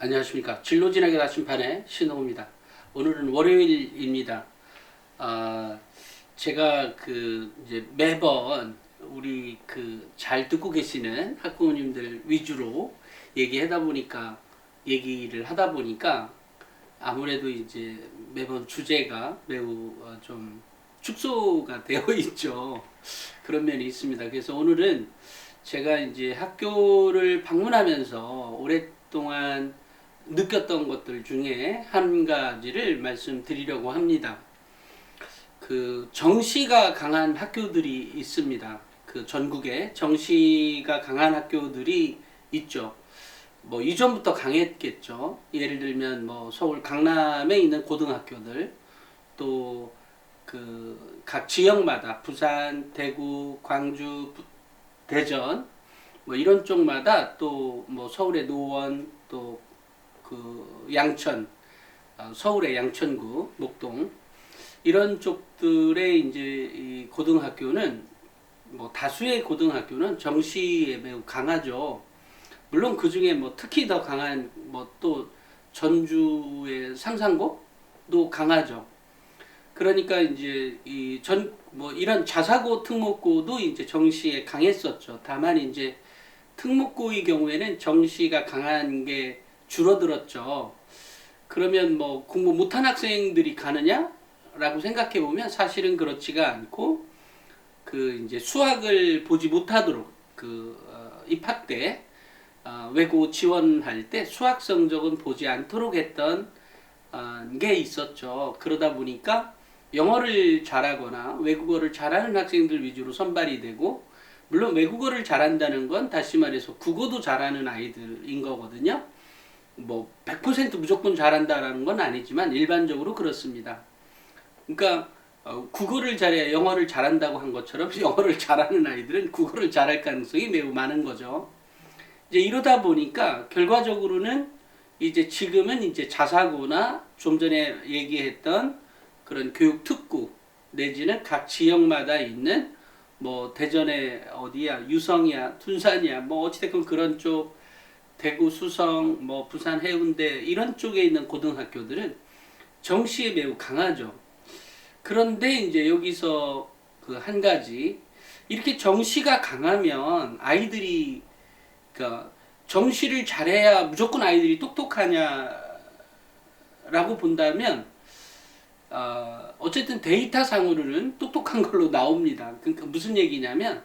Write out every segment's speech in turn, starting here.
안녕하십니까. 진로진학의 나침판의 신홍입니다. 오늘은 월요일입니다. 제가 이제 매번 우리 잘 듣고 계시는 학부모님들 위주로 얘기를 하다 보니까 아무래도 이제 매번 주제가 매우 좀 축소가 되어 있죠. 그런 면이 있습니다. 그래서 오늘은 제가 이제 학교를 방문하면서 오랫동안 느꼈던 것들 중에 한 가지를 말씀드리려고 합니다. 정시가 강한 학교들이 있습니다. 전국에 정시가 강한 학교들이 있죠. 뭐 이전부터 강했겠죠. 예를 들면 뭐 서울 강남에 있는 고등학교들, 또 각 지역마다 부산, 대구, 광주, 대전 뭐 이런 쪽마다, 또 뭐 서울의 노원, 또 양천, 서울의 양천구, 목동 이런 쪽들의 이제 이 고등학교는, 뭐 다수의 고등학교는 정시에 매우 강하죠. 물론 그 중에 뭐 특히 더 강한 뭐 또 전주의 상산고도 강하죠. 그러니까 이제 뭐 이런 자사고, 특목고도 이제 정시에 강했었죠. 다만 이제 특목고의 경우에는 정시가 강한 게 줄어들었죠. 그러면 뭐 공부 못한 학생들이 가느냐라고 생각해 보면 사실은 그렇지가 않고, 이제 수학을 보지 못하도록 입학 때 외고 지원할 때 수학 성적은 보지 않도록 했던 게 있었죠. 그러다 보니까 영어를 잘하거나 외국어를 잘하는 학생들 위주로 선발이 되고, 물론 외국어를 잘한다는 건 다시 말해서 국어도 잘하는 아이들인 거거든요. 뭐 100% 무조건 잘한다라는 건 아니지만 일반적으로 그렇습니다. 그러니까 국어를 잘해야 영어를 잘한다고 한 것처럼 영어를 잘하는 아이들은 국어를 잘할 가능성이 매우 많은 거죠. 이제 이러다 보니까 결과적으로는 이제 지금은 이제 자사고나 좀 전에 얘기했던 그런 교육 특구 내지는 각 지역마다 있는, 뭐 대전에 어디야, 유성이야, 둔산이야, 뭐 어찌됐건 그런 쪽, 대구 수성, 뭐 부산 해운대 이런 쪽에 있는 고등학교들은 정시에 매우 강하죠. 그런데 이제 여기서 한 가지, 이렇게 정시가 강하면 아이들이, 정시를 잘해야 무조건 아이들이 똑똑하냐라고 본다면 어쨌든 데이터상으로는 똑똑한 걸로 나옵니다. 그러니까 무슨 얘기냐면,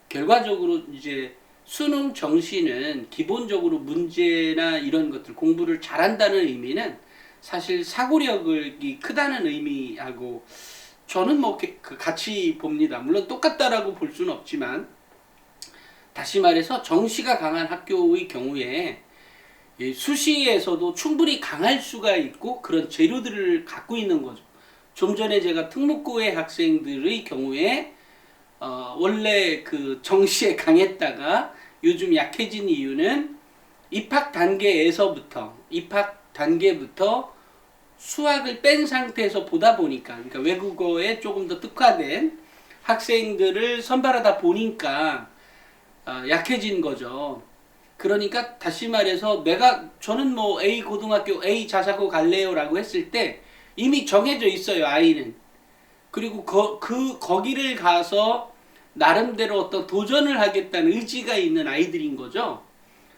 결과적으로 이제 수능 정시는 기본적으로 문제나 이런 것들 공부를 잘한다는 의미는 사실 사고력이 크다는 의미하고 저는 뭐 같이 봅니다. 물론 똑같다라고 볼 수는 없지만, 다시 말해서 정시가 강한 학교의 경우에 수시에서도 충분히 강할 수가 있고 그런 재료들을 갖고 있는 거죠. 좀 전에 제가 특목고의 학생들의 경우에 원래 정시에 강했다가 요즘 약해진 이유는 입학 단계부터 수학을 뺀 상태에서 보다 보니까, 그러니까 외국어에 조금 더 특화된 학생들을 선발하다 보니까 약해진 거죠. 그러니까 다시 말해서 저는 뭐 A 고등학교 A 자사고 갈래요라고 했을 때 이미 정해져 있어요, 아이는. 그리고 거기를 가서 나름대로 어떤 도전을 하겠다는 의지가 있는 아이들인 거죠.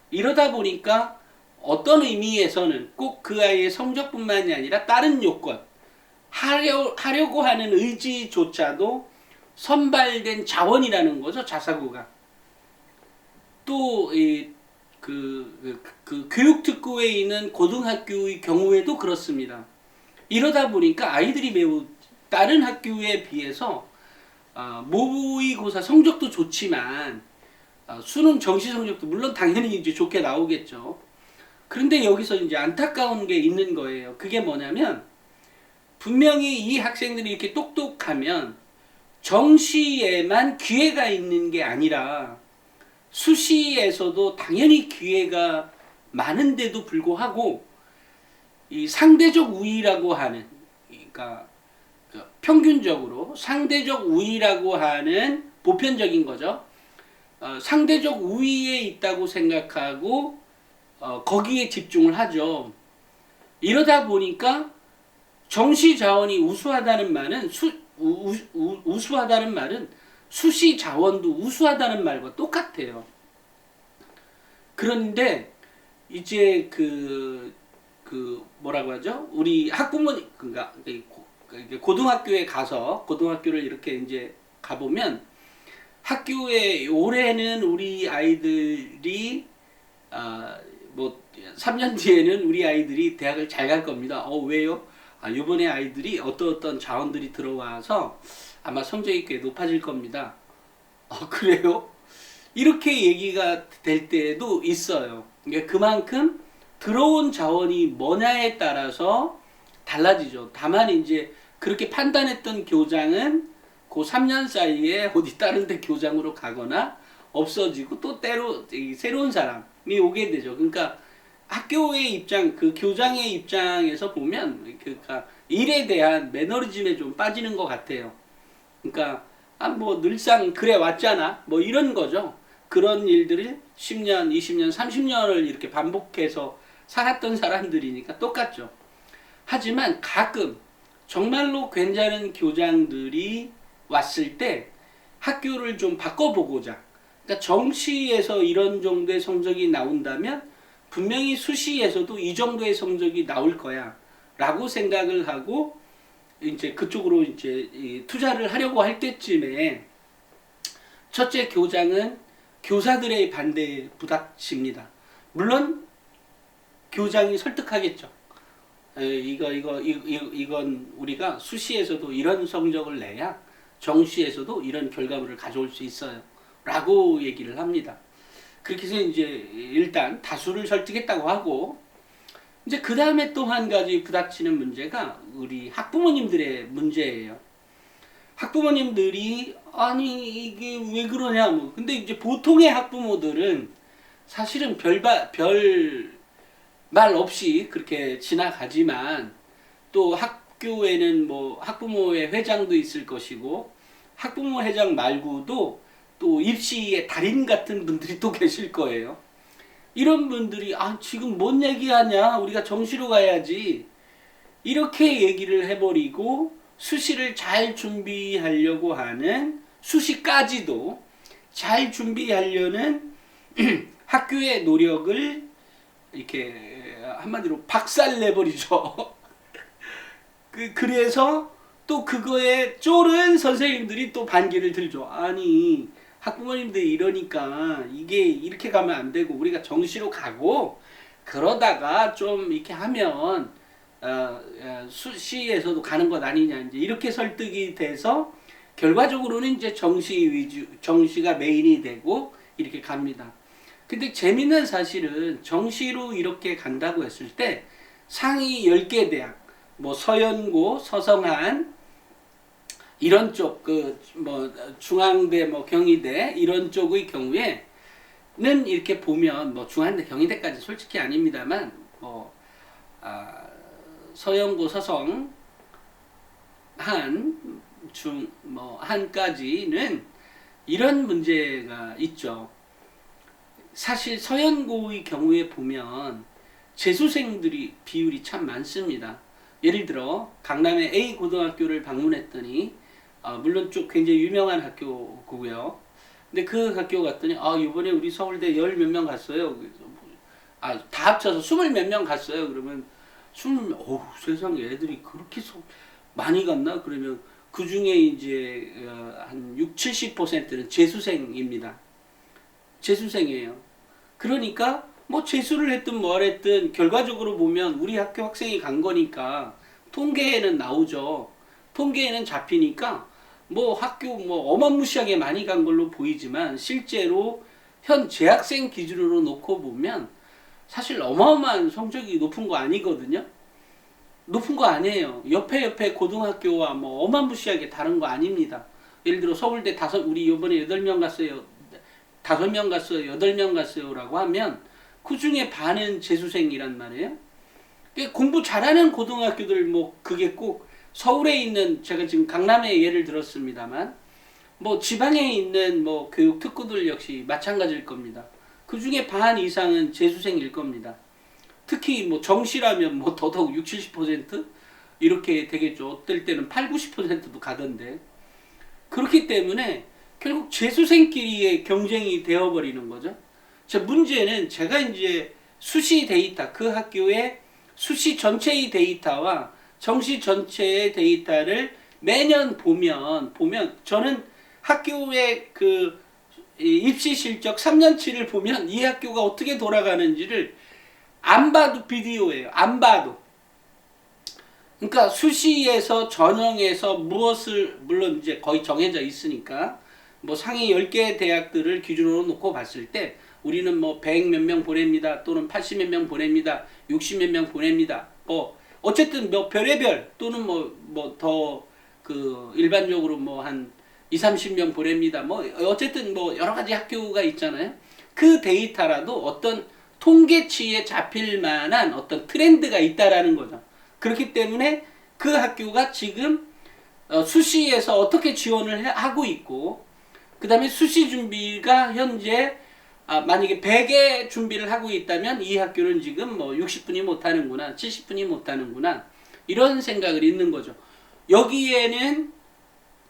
이러다 보니까 어떤 의미에서는 꼭 그 아이의 성적뿐만이 아니라 다른 요건, 하려고 하는 의지조차도 선발된 자원이라는 거죠, 자사고가. 또 교육특구에 있는 고등학교의 경우에도 그렇습니다. 이러다 보니까 아이들이 매우 다른 학교에 비해서 모의고사 성적도 좋지만 수능 정시 성적도 물론 당연히 이제 좋게 나오겠죠. 그런데 여기서 이제 안타까운 게 있는 거예요. 그게 뭐냐면, 분명히 이 학생들이 이렇게 똑똑하면 정시에만 기회가 있는 게 아니라 수시에서도 당연히 기회가 많은데도 불구하고 이 상대적 우위라고 하는, 그러니까 평균적으로 상대적 우위라고 하는 보편적인 거죠. 상대적 우위에 있다고 생각하고 거기에 집중을 하죠. 이러다 보니까 정시 자원이 우수하다는 말은 우수하다는 말은 수시 자원도 우수하다는 말과 똑같아요. 그런데 이제 뭐라고 하죠? 우리 학부모님, 그러니까 고등학교에 가서 고등학교를 이렇게 이제 가보면 학교에 올해는 우리 아이들이 뭐 3년 뒤에는 우리 아이들이 대학을 잘 갈 겁니다. 왜요? 이번에 아이들이 어떤 자원들이 들어와서 아마 성적이 꽤 높아질 겁니다. 그래요? 이렇게 얘기가 될 때도 있어요. 그러니까 그만큼 들어온 자원이 뭐냐에 따라서 달라지죠. 다만 이제 그렇게 판단했던 교장은 그 3년 사이에 어디 다른 데 교장으로 가거나 없어지고 또 때로 새로운 사람이 오게 되죠. 그러니까 학교의 입장, 그 교장의 입장에서 보면 그러니까 일에 대한 매너리즘에 좀 빠지는 것 같아요. 그러니까 뭐 늘상 그래 왔잖아. 뭐 이런 거죠. 그런 일들을 10년, 20년, 30년을 이렇게 반복해서 살았던 사람들이니까 똑같죠. 하지만 가끔 정말로 괜찮은 교장들이 왔을 때 학교를 좀 바꿔보고자. 그러니까 정시에서 이런 정도의 성적이 나온다면 분명히 수시에서도 이 정도의 성적이 나올 거야. 라고 생각을 하고 이제 그쪽으로 이제 투자를 하려고 할 때쯤에 첫째 교장은 교사들의 반대에 부닥칩니다. 물론 교장이 설득하겠죠. 이건 우리가 수시에서도 이런 성적을 내야 정시에서도 이런 결과물을 가져올 수 있어요. 라고 얘기를 합니다. 그렇게 해서 이제 일단 다수를 설득했다고 하고, 이제 그 다음에 또 한 가지 부닥치는 문제가 우리 학부모님들의 문제예요. 학부모님들이 아니 이게 왜 그러냐 뭐. 근데 이제 보통의 학부모들은 사실은 별 말 없이 그렇게 지나가지만 또 학교에는 뭐 학부모회 회장도 있을 것이고 학부모 회장 말고도 또 입시의 달인 같은 분들이 또 계실 거예요. 이런 분들이 지금 뭔 얘기하냐, 우리가 정시로 가야지, 이렇게 얘기를 해버리고 수시를 잘 준비하려고 하는, 수시까지도 잘 준비하려는 학교의 노력을 이렇게 한마디로 박살내버리죠. 그래서 또 그거에 쫄은 선생님들이 또 반기를 들죠. 아니 학부모님들이 이러니까 이게 이렇게 가면 안 되고 우리가 정시로 가고 그러다가 좀 이렇게 하면 수시에서도 가는 것 아니냐, 이제 이렇게 설득이 돼서 결과적으로는 이제 정시가 메인이 되고 이렇게 갑니다. 근데 재밌는 사실은 정시로 이렇게 간다고 했을 때 상위 10개 대학, 뭐 서연고, 서성한 이런 쪽, 뭐 중앙대, 뭐 경희대 이런 쪽의 경우에는 이렇게 보면 뭐 중앙대, 경희대까지 솔직히 아닙니다만 뭐 서연고, 서성, 뭐 한까지는 이런 문제가 있죠. 사실 서연고의 경우에 보면 재수생들이 비율이 참 많습니다. 예를 들어 강남의 A 고등학교를 방문했더니 물론 좀 굉장히 유명한 학교고요. 근데 그 학교 갔더니 이번에 우리 서울대 열 몇 명 갔어요. 다 합쳐서 20 몇 명 갔어요. 그러면 세상에 애들이 그렇게 많이 갔나? 그러면 그 중에 이제 한 60, 70%는 재수생입니다. 재수생이에요. 그러니까 뭐 재수를 했든 뭘 했든 결과적으로 보면 우리 학교 학생이 간 거니까 통계에는 나오죠. 통계에는 잡히니까 뭐 학교 뭐 어마무시하게 많이 간 걸로 보이지만 실제로 현 재학생 기준으로 놓고 보면 사실 어마어마한 성적이 높은 거 아니거든요. 높은 거 아니에요. 옆에 고등학교와 뭐 어마무시하게 다른 거 아닙니다. 예를 들어 서울대 우리 이번에 8명 갔어요. 5명 갔어요. 8명 갔어요. 라고 하면 그 중에 반은 재수생이란 말이에요. 공부 잘하는 고등학교들 뭐 그게 꼭 서울에 있는, 제가 지금 강남의 예를 들었습니다만 뭐 지방에 있는 뭐 교육 특구들 역시 마찬가지일 겁니다. 그 중에 반 이상은 재수생일 겁니다. 특히 뭐 정시라면 뭐 더더욱 60, 70% 이렇게 되겠죠. 어떨 때는 8, 90%도 가던데. 그렇기 때문에 결국 재수생끼리의 경쟁이 되어버리는 거죠. 자, 문제는 제가 이제 수시 데이터, 그 학교의 수시 전체의 데이터와 정시 전체의 데이터를 매년 보면 저는 학교의 그 입시 실적 3년치를 보면 이 학교가 어떻게 돌아가는지를 안 봐도 비디오예요. 안 봐도. 그러니까 수시에서 전형에서 무엇을, 물론 이제 거의 정해져 있으니까 뭐 상위 10개 대학들을 기준으로 놓고 봤을 때 우리는 뭐 100 몇 명 보냅니다. 또는 80 몇 명 보냅니다. 60 몇 명 보냅니다. 뭐 어쨌든 뭐 별의별 또는 뭐 더 그 일반적으로 뭐 한 2, 30명 보냅니다. 뭐 어쨌든 뭐 여러 가지 학교가 있잖아요. 그 데이터라도 어떤 통계치에 잡힐 만한 어떤 트렌드가 있다라는 거죠. 그렇기 때문에 그 학교가 지금 수시에서 어떻게 지원을 하고 있고, 그 다음에 수시 준비가 현재 만약에 100의 준비를 하고 있다면 이 학교는 지금 뭐 60분이 못하는구나, 70분이 못하는구나, 이런 생각을 있는 거죠. 여기에는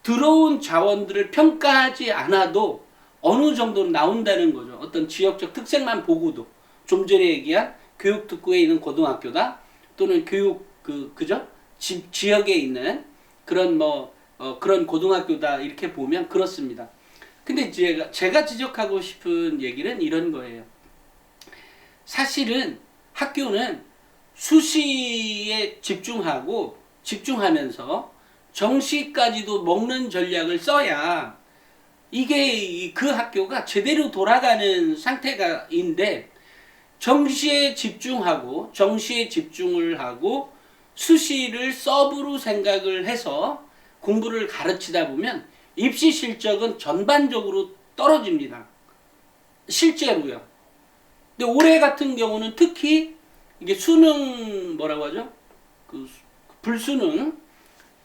들어온 자원들을 평가하지 않아도 어느 정도는 나온다는 거죠. 어떤 지역적 특색만 보고도. 좀 전에 얘기한 교육특구에 있는 고등학교다, 또는 그죠? 지역에 있는 그런 그런 고등학교다, 이렇게 보면 그렇습니다. 근데 제가 지적하고 싶은 얘기는 이런 거예요. 사실은 학교는 수시에 집중하면서 정시까지도 먹는 전략을 써야 이게 그 학교가 제대로 돌아가는 상태가인데, 정시에 집중을 하고 수시를 서브로 생각을 해서 공부를 가르치다 보면 입시 실적은 전반적으로 떨어집니다. 실제로요. 근데 올해 같은 경우는 특히 이게 수능 뭐라고 하죠? 그 불수능,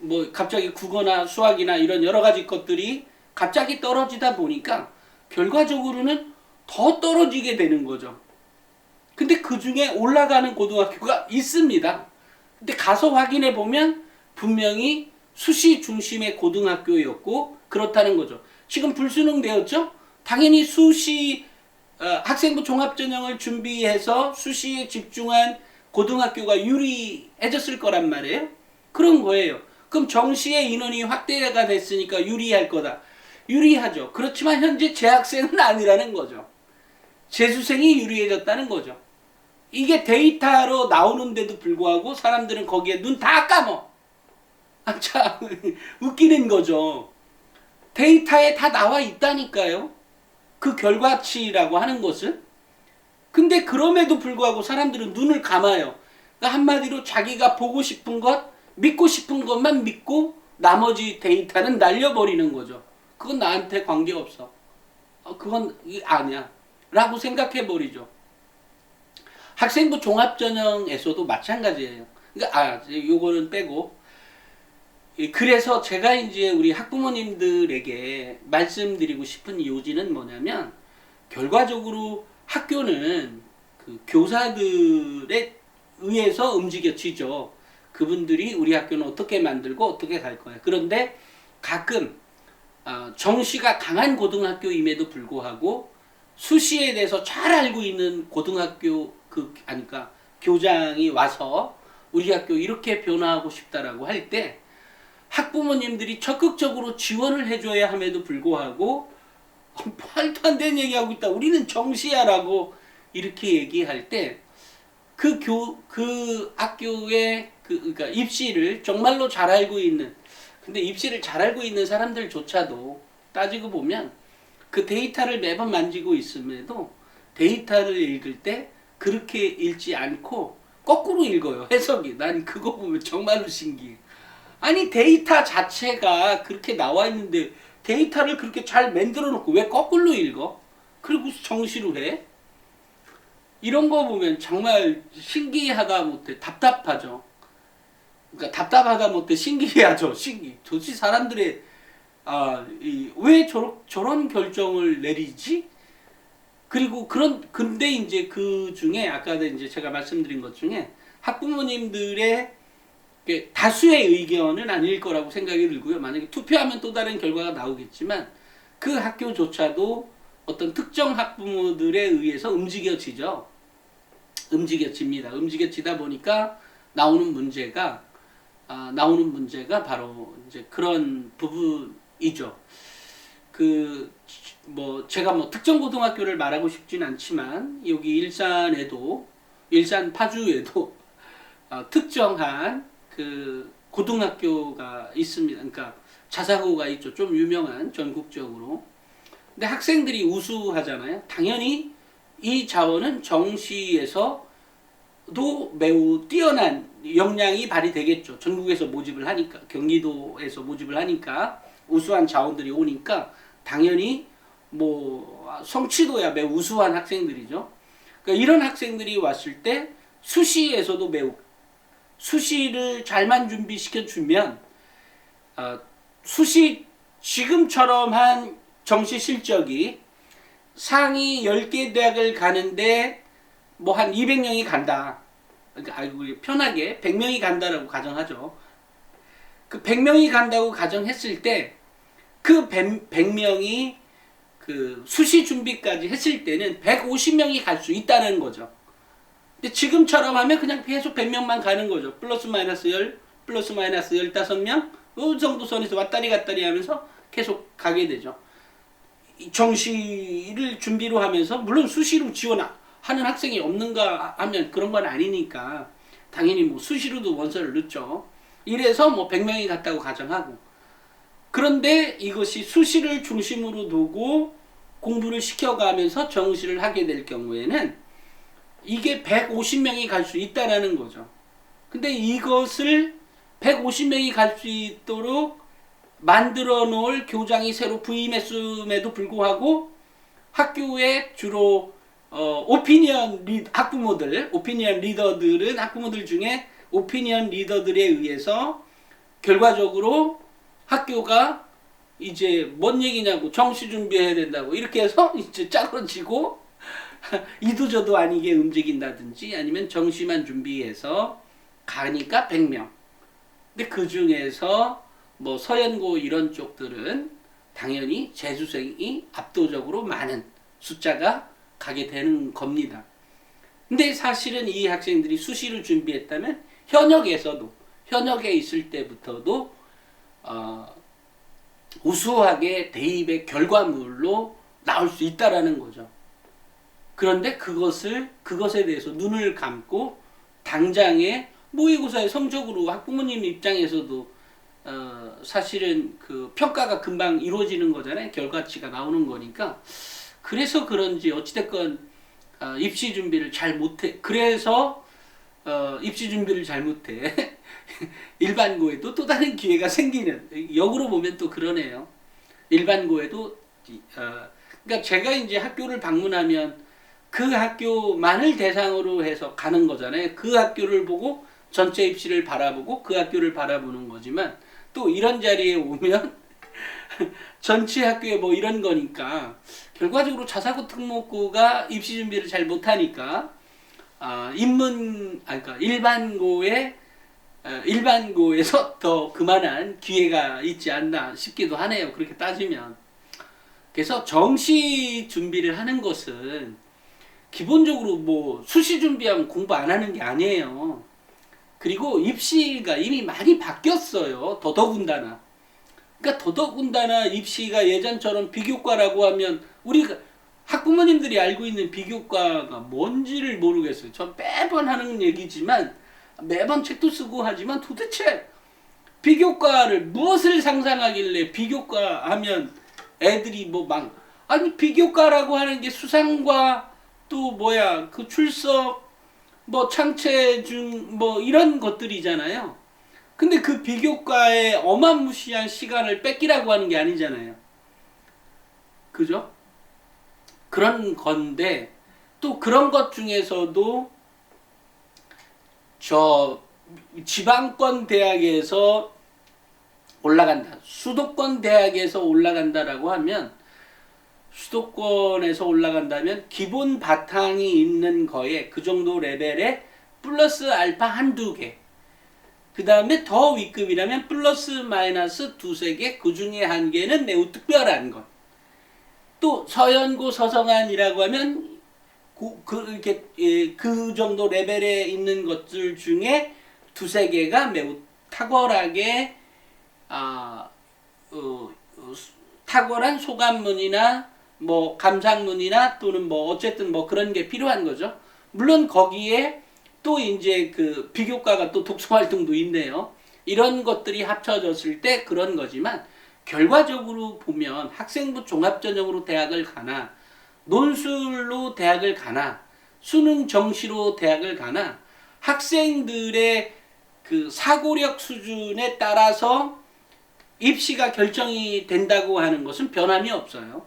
뭐 갑자기 국어나 수학이나 이런 여러 가지 것들이 갑자기 떨어지다 보니까 결과적으로는 더 떨어지게 되는 거죠. 근데 그 중에 올라가는 고등학교가 있습니다. 근데 가서 확인해 보면 분명히 수시 중심의 고등학교였고 그렇다는 거죠. 지금 불수능 되었죠? 당연히 수시 학생부 종합전형을 준비해서 수시에 집중한 고등학교가 유리해졌을 거란 말이에요. 그런 거예요. 그럼 정시의 인원이 확대가 됐으니까 유리할 거다. 유리하죠. 그렇지만 현재 재학생은 아니라는 거죠. 재수생이 유리해졌다는 거죠. 이게 데이터로 나오는데도 불구하고 사람들은 거기에 눈 다 감어. 참 웃기는 거죠. 데이터에 다 나와 있다니까요. 그 결과치라고 하는 것은. 근데 그럼에도 불구하고 사람들은 눈을 감아요. 그러니까 한마디로 자기가 보고 싶은 것, 믿고 싶은 것만 믿고 나머지 데이터는 날려버리는 거죠. 그건 나한테 관계없어. 그건 아니야. 라고 생각해버리죠. 학생부 종합전형에서도 마찬가지예요. 그러니까 요거는 빼고. 그래서 제가 이제 우리 학부모님들에게 말씀드리고 싶은 요지는 뭐냐면, 결과적으로 학교는 그 교사들에 의해서 움직여지죠. 그분들이 우리 학교는 어떻게 만들고 어떻게 갈 거야. 그런데 가끔 정시가 강한 고등학교임에도 불구하고 수시에 대해서 잘 알고 있는 고등학교 교장이 와서 우리 학교 이렇게 변화하고 싶다라고 할 때 학부모님들이 적극적으로 지원을 해줘야 함에도 불구하고 말도 안 되는 얘기하고 있다, 우리는 정시야라고 이렇게 얘기할 때 그 학교의 그러니까 입시를 정말로 잘 알고 있는, 근데 입시를 잘 알고 있는 사람들조차도 따지고 보면 그 데이터를 매번 만지고 있음에도 데이터를 읽을 때 그렇게 읽지 않고 거꾸로 읽어요. 해석이. 난 그거 보면 정말로 신기해. 아니 데이터 자체가 그렇게 나와 있는데 데이터를 그렇게 잘 만들어 놓고 왜 거꾸로 읽어? 그리고 정시로 해? 이런 거 보면 정말 신기하다 못해 답답하죠. 그러니까 답답하다 못해 신기하죠. 도대체 사람들의 왜 저런 결정을 내리지? 그리고 근데 이제 그 중에 아까도 이제 제가 말씀드린 것 중에 학부모님들의 다수의 의견은 아닐 거라고 생각이 들고요. 만약에 투표하면 또 다른 결과가 나오겠지만 그 학교조차도 어떤 특정 학부모들에 의해서 움직여집니다. 움직여지다 보니까 나오는 문제가 바로 이제 그런 부분이죠. 제가 특정 고등학교를 말하고 싶진 않지만 여기 일산 파주에도 특정한 그 고등학교가 있습니다. 그러니까 자사고가 있죠. 좀 유명한 전국적으로. 근데 학생들이 우수하잖아요. 당연히 이 자원은 정시에서도 매우 뛰어난 역량이 발휘되겠죠. 전국에서 모집을 하니까, 경기도에서 모집을 하니까 우수한 자원들이 오니까 당연히 성취도야 매우 우수한 학생들이죠. 그러니까 이런 학생들이 왔을 때 수시에서도 매우 수시를 잘만 준비시켜 주면 수시 지금처럼 한 정시 실적이 상위 10개 대학을 가는데 한 200명이 간다. 그러니까 편하게 100명이 간다라고 가정하죠. 그 100명이 간다고 가정했을 때 그 100명이 그 수시 준비까지 했을 때는 150명이 갈 수 있다는 거죠. 근데 지금처럼 하면 그냥 계속 100명만 가는 거죠. 플러스 마이너스 15명 그 정도 선에서 왔다리 갔다리 하면서 계속 가게 되죠. 정시를 준비로 하면서 물론 수시로 지원하는 학생이 없는가 하면 그런 건 아니니까 당연히 수시로도 원서를 넣죠. 이래서 100명이 갔다고 가정하고, 그런데 이것이 수시를 중심으로 두고 공부를 시켜가면서 정시를 하게 될 경우에는 이게 150명이 갈 수 있다라는 거죠. 근데 이것을 150명이 갈 수 있도록 만들어 놓을 교장이 새로 부임했음에도 불구하고 학교에 주로 오피니언 리더들은 학부모들 중에 오피니언 리더들에 의해서 결과적으로 학교가 이제 뭔 얘기냐고 정시 준비해야 된다고 이렇게 해서 이제 짜그러지고 이도저도 아니게 움직인다든지 아니면 정시만 준비해서 가니까 100명. 근데 그 중에서 서연고 이런 쪽들은 당연히 재수생이 압도적으로 많은 숫자가 가게 되는 겁니다. 근데 사실은 이 학생들이 수시를 준비했다면 현역에 있을 때부터도 우수하게 대입의 결과물로 나올 수 있다라는 거죠. 그런데 그것에 대해서 눈을 감고 당장의 모의고사의 성적으로 학부모님 입장에서도 사실은 그 평가가 금방 이루어지는 거잖아요. 결과치가 나오는 거니까. 그래서 그런지 어찌됐건 입시 준비를 잘 못해. 그래서 입시 준비를 잘 못해. 일반고에도 또 다른 기회가 생기는, 역으로 보면 또 그러네요. 일반고에도 그러니까 제가 이제 학교를 방문하면 그 학교만을 대상으로 해서 가는 거잖아요. 그 학교를 보고 전체 입시를 바라보고 그 학교를 바라보는 거지만 또 이런 자리에 오면 전체 학교에 일런 거니까 결과적으로 자사고 특목고가 입시 준비를 잘 못하니까 그러니까 일반고에서 더 그만한 기회가 있지 않나 싶기도 하네요. 그렇게 따지면. 그래서 정시 준비를 하는 것은 기본적으로 수시 준비하면 공부 안 하는 게 아니에요. 그리고 입시가 이미 많이 바뀌었어요. 더더군다나. 그러니까 더더군다나 입시가 예전처럼 비교과라고 하면 우리가 학부모님들이 알고 있는 비교과가 뭔지를 모르겠어요. 전 매번 하는 얘기지만 매번 책도 쓰고 하지만 도대체 비교과를 무엇을 상상하길래 비교과 하면 애들이 아니 비교과라고 하는 게 수상과 또 그 출석 창체중 이런 것들이잖아요. 근데 그 비교과에 어마무시한 시간을 뺏기라고 하는 게 아니잖아요. 그죠? 그런 건데 또 그런 것 중에서도 지방권 대학에서 올라간다, 수도권 대학에서 올라간다라고 하면 수도권에서 올라간다면 기본 바탕이 있는 거에 그 정도 레벨에 플러스 알파 한두 개. 그 다음에 더 윗급이라면 플러스 마이너스 두세 개, 그 중에 한 개는 매우 특별한 것. 또 서연고 서성안이라고 하면 그 정도 레벨에 있는 것들 중에 두세 개가 매우 탁월하게 탁월한 소감문이나 뭐 감상문이나 또는 뭐 어쨌든 뭐 그런 게 필요한 거죠. 물론 거기에 또 이제 그 비교과가 또 독서 활동도 있네요. 이런 것들이 합쳐졌을 때 그런 거지만 결과적으로 보면 학생부 종합전형으로 대학을 가나 논술로 대학을 가나 수능 정시로 대학을 가나 학생들의 그 사고력 수준에 따라서 입시가 결정이 된다고 하는 것은 변함이 없어요.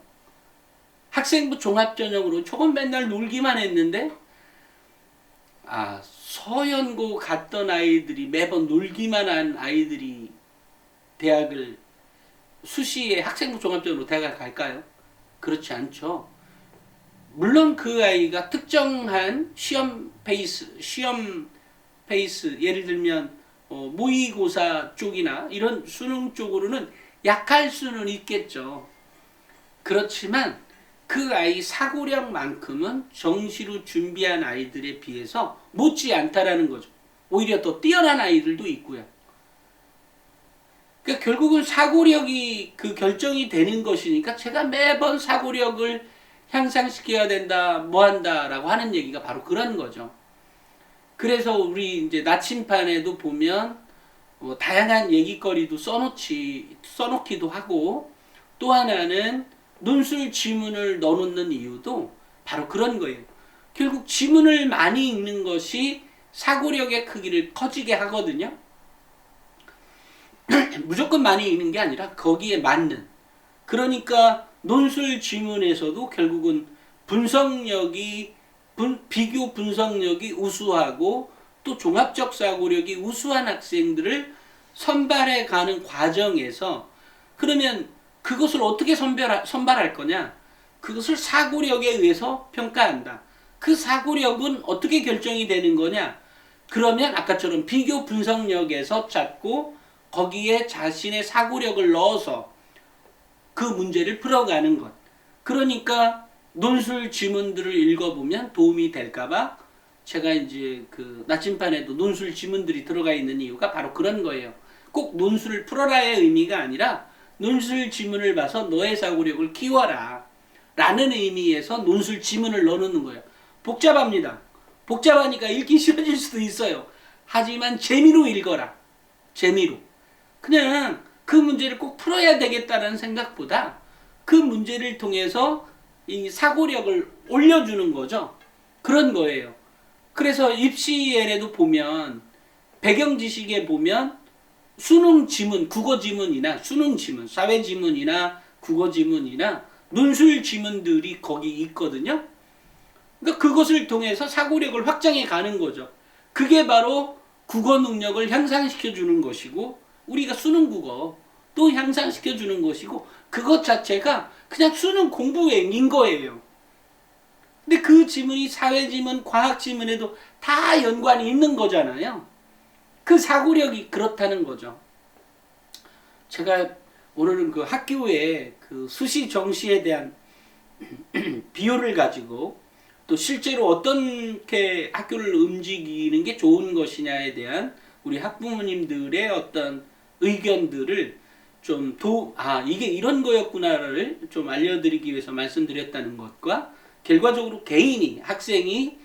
학생부 종합전형으로 조금 맨날 놀기만 했는데 서연고 갔던 아이들이 매번 놀기만 한 아이들이 대학을 수시에 학생부 종합전형으로 대학을 갈까요? 그렇지 않죠. 물론 그 아이가 특정한 시험 페이스, 예를 들면 모의고사 쪽이나 이런 수능 쪽으로는 약할 수는 있겠죠. 그렇지만 그 아이 사고력만큼은 정시로 준비한 아이들에 비해서 못지않다라는 거죠. 오히려 더 뛰어난 아이들도 있고요. 그러니까 결국은 사고력이 그 결정이 되는 것이니까 제가 매번 사고력을 향상시켜야 된다, 뭐 한다라고 하는 얘기가 바로 그런 거죠. 그래서 우리 이제 나침판에도 보면 다양한 얘기거리도 써놓기도 하고, 또 하나는 논술 지문을 넣어놓는 이유도 바로 그런 거예요. 결국 지문을 많이 읽는 것이 사고력의 크기를 커지게 하거든요. 무조건 많이 읽는 게 아니라 거기에 맞는. 그러니까 논술 지문에서도 결국은 비교 분석력이 우수하고 또 종합적 사고력이 우수한 학생들을 선발해 가는 과정에서, 그러면 그것을 어떻게 선발할 거냐? 그것을 사고력에 의해서 평가한다. 그 사고력은 어떻게 결정이 되는 거냐? 그러면 아까처럼 비교 분석력에서 찾고 거기에 자신의 사고력을 넣어서 그 문제를 풀어가는 것. 그러니까 논술 지문들을 읽어보면 도움이 될까봐 제가 이제 그 나침판에도 논술 지문들이 들어가 있는 이유가 바로 그런 거예요. 꼭 논술을 풀어라의 의미가 아니라 논술 지문을 봐서 너의 사고력을 키워라 라는 의미에서 논술 지문을 넣어놓는 거예요. 복잡합니다. 복잡하니까 읽기 싫어질 수도 있어요. 하지만 재미로 읽어라. 재미로. 그냥 그 문제를 꼭 풀어야 되겠다는 생각보다 그 문제를 통해서 이 사고력을 올려주는 거죠. 그런 거예요. 그래서 입시에도 보면 배경 지식에 보면 수능 지문, 국어 지문이나 수능 지문, 사회 지문이나 국어 지문이나 논술 지문들이 거기 있거든요. 그러니까 그것을 통해서 사고력을 확장해 가는 거죠. 그게 바로 국어 능력을 향상시켜 주는 것이고, 우리가 수능 국어 또 향상시켜 주는 것이고, 그것 자체가 그냥 수능 공부인 거예요. 근데 그 지문이 사회 지문, 과학 지문에도 다 연관이 있는 거잖아요. 그 사고력이 그렇다는 거죠. 제가 오늘은 그 학교의 그 수시 정시에 대한 비율을 가지고 또 실제로 어떻게 학교를 움직이는 게 좋은 것이냐에 대한 우리 학부모님들의 어떤 의견들을 좀 이게 이런 거였구나를 좀 알려드리기 위해서 말씀드렸다는 것과, 결과적으로 개인이, 학생이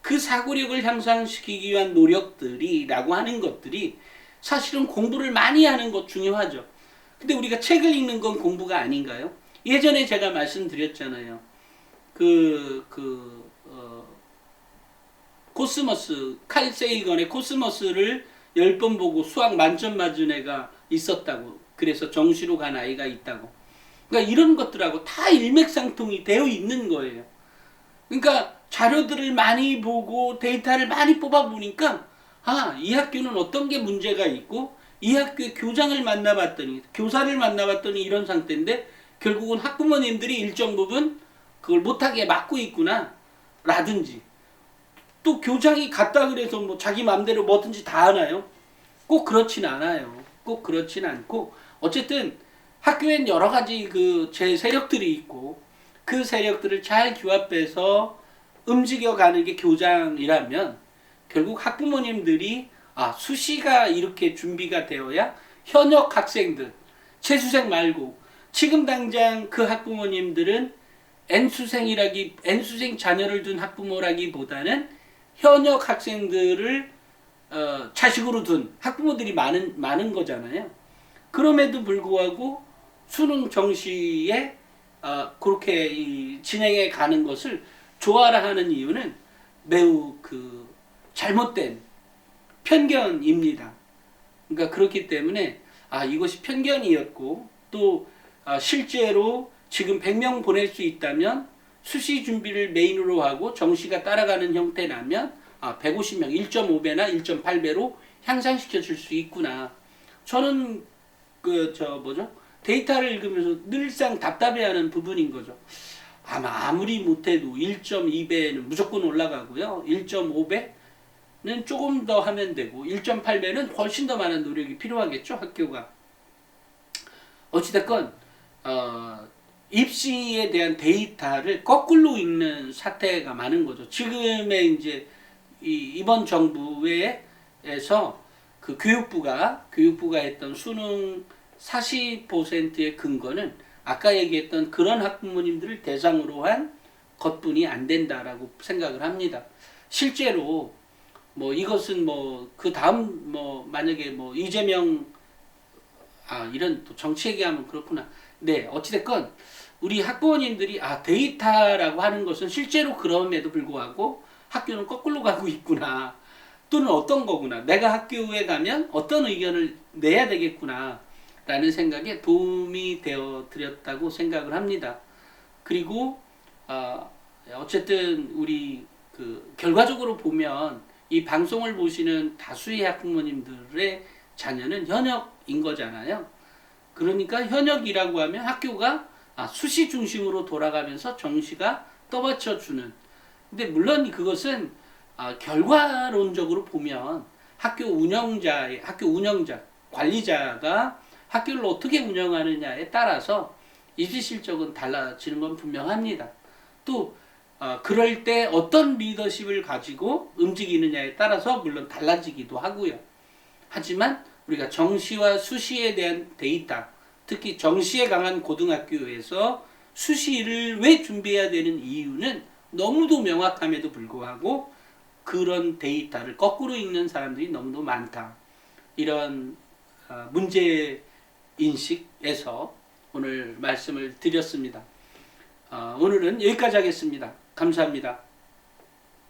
그 사고력을 향상시키기 위한 노력들이라고 하는 것들이 사실은 공부를 많이 하는 것 중요하죠. 근데 우리가 책을 읽는 건 공부가 아닌가요? 예전에 제가 말씀드렸잖아요. 코스모스, 칼 세이건의 코스모스를 10번 보고 수학 만점 맞은 애가 있었다고. 그래서 정시로 간 아이가 있다고. 그러니까 이런 것들하고 다 일맥상통이 되어 있는 거예요. 그러니까 자료들을 많이 보고 데이터를 많이 뽑아보니까 이 학교는 어떤 게 문제가 있고, 이 학교의 교장을 만나봤더니, 교사를 만나봤더니 이런 상태인데 결국은 학부모님들이 일정 부분 그걸 못하게 막고 있구나 라든지, 또 교장이 갔다 그래서 뭐 자기 마음대로 뭐든지 다 하나요? 꼭 그렇진 않아요. 꼭 그렇진 않고, 어쨌든 학교엔 여러 가지 그 제 세력들이 있고, 그 세력들을 잘 규합해서 움직여가는 게 교장이라면, 결국 학부모님들이 수시가 이렇게 준비가 되어야 현역 학생들, 재수생 말고, 지금 당장 그 학부모님들은 N수생 자녀를 둔 학부모라기보다는 현역 학생들을 자식으로 둔 학부모들이 많은 거잖아요. 그럼에도 불구하고 수능 정시에 그렇게 진행해 가는 것을 좋아라 하는 이유는 매우 그 잘못된 편견입니다. 그러니까 그렇기 때문에 이것이 편견이었고, 또 실제로 지금 100명 보낼 수 있다면 수시 준비를 메인으로 하고 정시가 따라가는 형태라면 150명, 1.5배나 1.8배로 향상시켜 줄 수 있구나. 저는 데이터를 읽으면서 늘상 답답해하는 부분인 거죠. 아무리 못해도 1.2배는 무조건 올라가고요. 1.5배는 조금 더 하면 되고 1.8배는 훨씬 더 많은 노력이 필요하겠죠, 학교가. 어찌됐건 입시에 대한 데이터를 거꾸로 읽는 사태가 많은 거죠. 지금의 이제 이번 정부에서 그 교육부가 했던 수능 40%의 근거는 아까 얘기했던 그런 학부모님들을 대상으로 한 것뿐이 안 된다라고 생각을 합니다. 실제로 뭐 이것은 뭐 그 다음 뭐 만약에 뭐 이재명 이런 또 정치 얘기하면 그렇구나. 네, 어찌됐건 우리 학부모님들이 데이터라고 하는 것은 실제로 그럼에도 불구하고 학교는 거꾸로 가고 있구나, 또는 어떤 거구나, 내가 학교에 가면 어떤 의견을 내야 되겠구나 라는 생각에 도움이 되어 드렸다고 생각을 합니다. 그리고 어쨌든 우리 그 결과적으로 보면 이 방송을 보시는 다수의 학부모님들의 자녀는 현역인 거잖아요. 그러니까 현역이라고 하면 학교가 수시 중심으로 돌아가면서 정시가 떠받쳐주는. 근데 물론 그것은 결과론적으로 보면 학교 운영자, 관리자가 학교를 어떻게 운영하느냐에 따라서 입시 실적은 달라지는 건 분명합니다. 또 그럴 때 어떤 리더십을 가지고 움직이느냐에 따라서 물론 달라지기도 하고요. 하지만 우리가 정시와 수시에 대한 데이터, 특히 정시에 강한 고등학교에서 수시를 왜 준비해야 되는 이유는 너무도 명확함에도 불구하고 그런 데이터를 거꾸로 읽는 사람들이 너무도 많다. 이런 문제인식에서 오늘 말씀을 드렸습니다. 오늘은 여기까지 하겠습니다. 감사합니다.